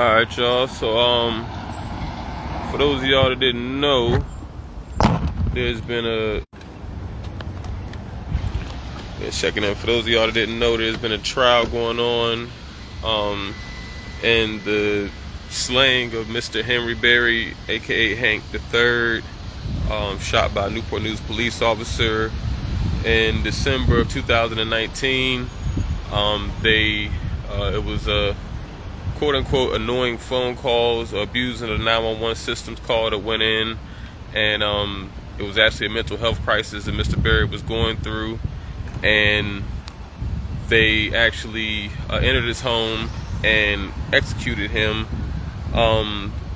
Alright, y'all. So, for those of y'all that didn't know, there's been a checking in. For those of y'all that didn't know, there's been a trial going on, in the slaying of Mr. Henry Berry, aka Hank III, shot by a Newport News police officer in December of 2019. It was a quote-unquote annoying phone calls, abusing the 911 systems call that went in, and it was actually a mental health crisis that Mr. Berry was going through, and they actually entered his home and executed him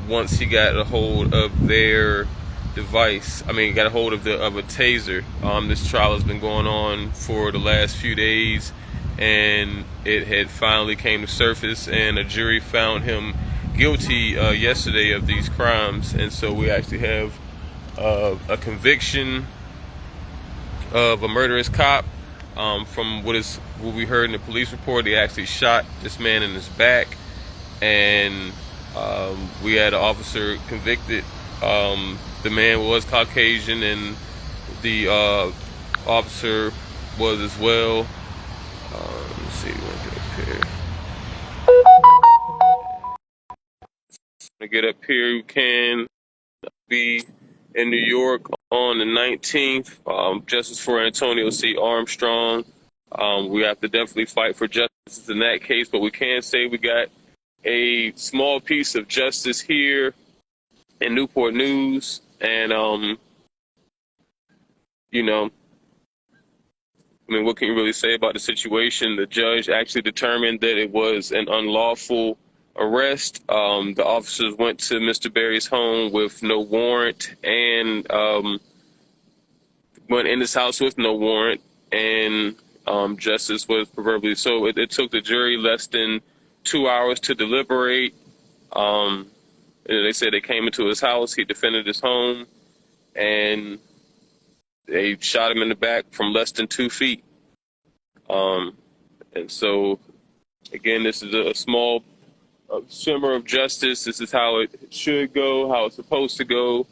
once he got a hold of their device. Got a hold of a taser. This trial has been going on for the last few days, and it had finally came to surface, and a jury found him guilty yesterday of these crimes. And so we actually have a conviction of a murderous cop. From what we heard in the police report, they actually shot this man in his back, and we had an officer convicted. The man was Caucasian, and the officer was as well. Let's see, we'll get up here. To get up here, you can be in New York on the 19th. Justice for Antonio C. Armstrong. We have to definitely fight for justice in that case, but we can say we got a small piece of justice here in Newport News, and what can you really say about the situation? The judge actually determined that it was an unlawful arrest. The officers went to Mr. Berry's home with no warrant, and went in his house with no warrant, and justice was proverbially so. It took the jury less than 2 hours to deliberate. They said they came into his house, he defended his home, and they shot him in the back from less than 2 feet. And so, again, this is a small shimmer of justice. This is how it should go, how it's supposed to go.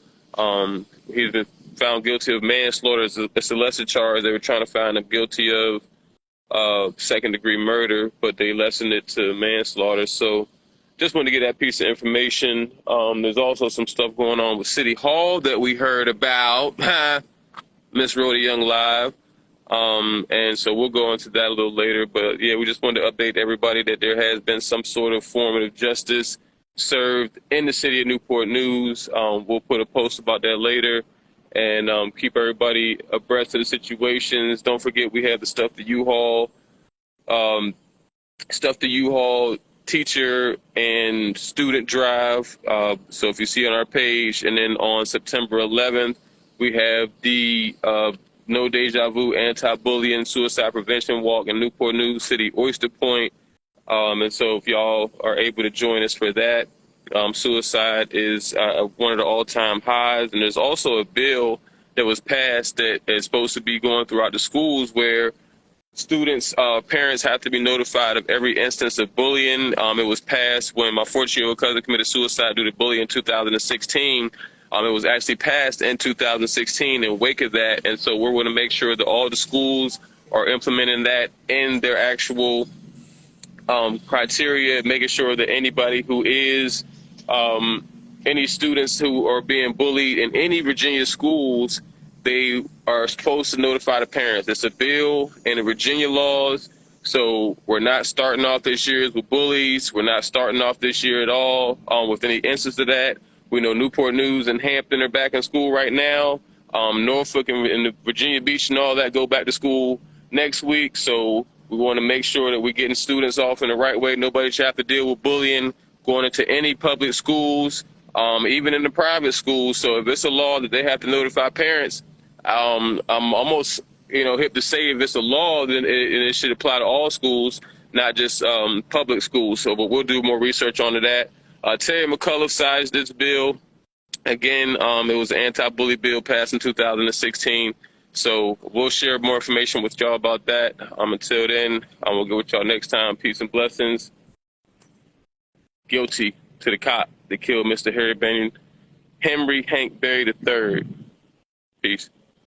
He's been found guilty of manslaughter. It's a lesser charge. They were trying to find him guilty of second-degree murder, but they lessened it to manslaughter. So just wanted to get that piece of information. There's also some stuff going on with City Hall that we heard about. Miss Rhoda Young live. And so we'll go into that a little later. But yeah, we just wanted to update everybody that there has been some sort of formative justice served in the city of Newport News. We'll put a post about that later, and keep everybody abreast of the situations. Don't forget, we have the Stuff the U-Haul, teacher and student drive. So if you see on our page, and then on September 11th, we have the No Deja Vu anti-bullying suicide prevention walk in Newport News City, Oyster Point. And so if y'all are able to join us for that, suicide is one of the all-time highs. And there's also a bill that was passed that is supposed to be going throughout the schools, where students, parents have to be notified of every instance of bullying. It was passed when my 14-year-old cousin committed suicide due to bullying in 2016. It was actually passed in 2016 in wake of that. And so we're going to make sure that all the schools are implementing that in their actual criteria, making sure that anybody who is, any students who are being bullied in any Virginia schools, they are supposed to notify the parents. It's a bill in the Virginia laws. So we're not starting off this year with bullies. We're not starting off this year at all with any instance of that. We know Newport News and Hampton are back in school right now. Norfolk and the Virginia Beach and all that go back to school next week. So we want to make sure that we're getting students off in the right way. Nobody should have to deal with bullying going into any public schools, even in the private schools. So if it's a law that they have to notify parents, I'm almost hip to say if it's a law, then it should apply to all schools, not just public schools. So, but we'll do more research onto that. Terry McCullough signs this bill. Again, it was an anti-bully bill passed in 2016. So we'll share more information with y'all about that. Until then, I will go with y'all next time. Peace and blessings. Guilty. to the cop that killed Mr. Henry Hank Berry III. Peace.